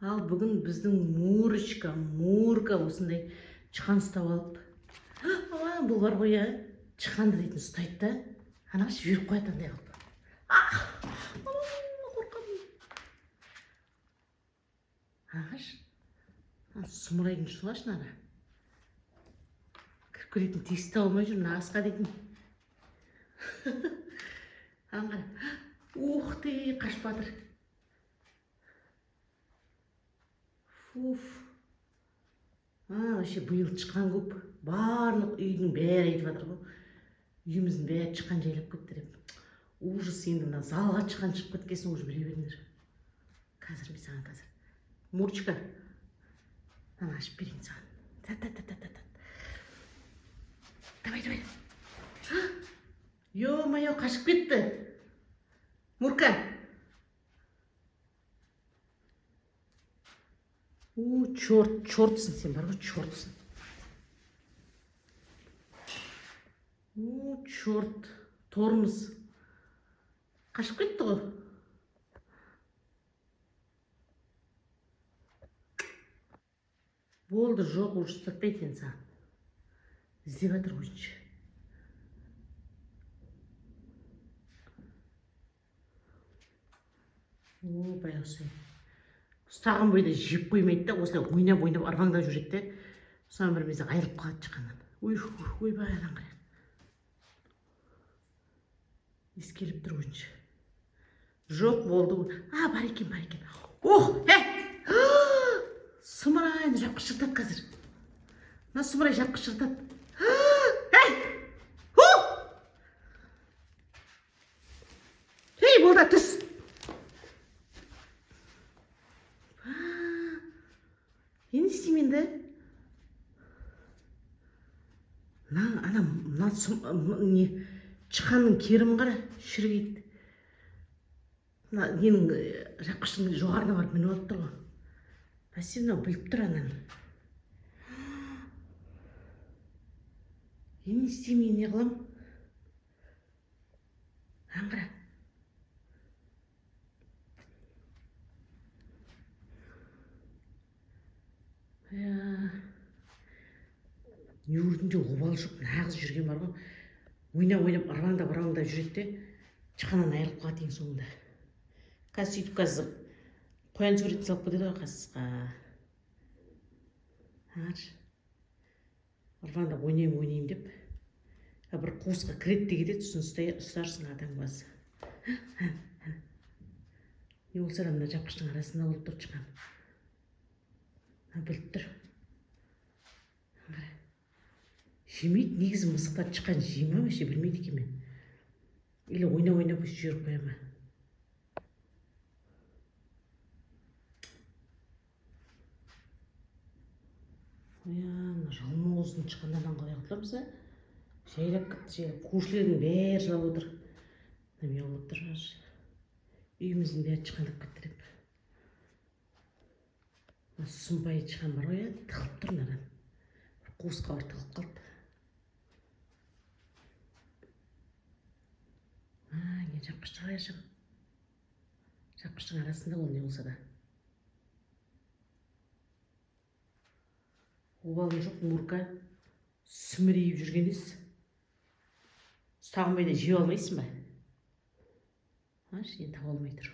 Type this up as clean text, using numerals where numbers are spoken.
Ал бүгін біздің Мурка осындай чықан ұстап алып. Ала бұл бар ғой, чықанды дейтін ұстайды да, анашы жіберіп қояды андай қылып. Қорқамын. Ағаш, сұмырайдың шылашын ана. Кіріп келетін тесікті алмай жүр, нағысқа дейтін. Аңғара, ух ты, қашып батыр. Фуф. Вообще бұйыл шыққан көп. Барлық үйдің бәрі айтып жатыр ғой. Үйіміздің бәрі шыққан жайлап кетті деп. Ужас, енді мына залға шыққан шығып кеткесін уже біле беріңдер. Қазір мен саған қазір. Мурчика. Ана ашып берейін саған. Та-та-та-та-та. Давай. Ё-моё, қашып кетті. Мурка. Чёртсың сен, бар ғой, чёртсың. Чёрт, тормыз. Қашып кетті ғой. Болды, жоқ, уже ұстатпайды енді саған. Іздеп жатыр өзінше. Баяғысы. Ұстаған бойда жеп қоймайды да, осылай ойнап арбаңдап жүреді де, соған бір мезі айырылып қалады шыққаннан. Ойбай, адан қарай. Ескеліп тұр өзінше. Жоқ, болды. Бар екен. Ох, сұмырай, жапқыш жыртады қазір. Мына сұмырай жапқыш жыртады. Болды, түс. Не істеймін енді? Мына шыққанның керімін қара, шірігейді. Ненің жапқыштың жоғарына барып мініп алып тұр ғой. Бәсе, мынау біліп тұр ананы. Не істеймін, не қылам? Аңғара. Үйірдінде обал жоқ, нағыз жүрген бар ғой. Ойнап арбаңдап жүреді де, шыққаннан айырылып қалады ең соңында. Қазір сөйтіп қоян суретін салып кетеді ғой қазысқа. Арбаңдап ойнайым деп, бір қуысқа кіреді де кетеді, сосын ұстарсың адам басы. Не болса да мына жапқыштың арасында болып тұр шыққан. Біліп тұр. Жемейді, негізі мысықтар шыққан жейма ме, білмейді екен мен. Или ойнап жіберіп қоя ма. Жалмауыздың шыққандан қалай құтыламыз, жайлап кетті, көршілердің бәрі жылап отыр. Мияулап тұр. Үйіміздің бәрі шыққандап кетті деп. Сұмбай шыққан бар ғой, тығылып тұр наран. Қуысқа бар тығылып қалды. Не жапқыштың аяшым. Жапқыштың арасында ол не болса да. Обалың жоқ, Мурка. Сүмірейіп жүргендес. Ұстаған бойда жеп алмайсың ба? Енді таба алмай тұр.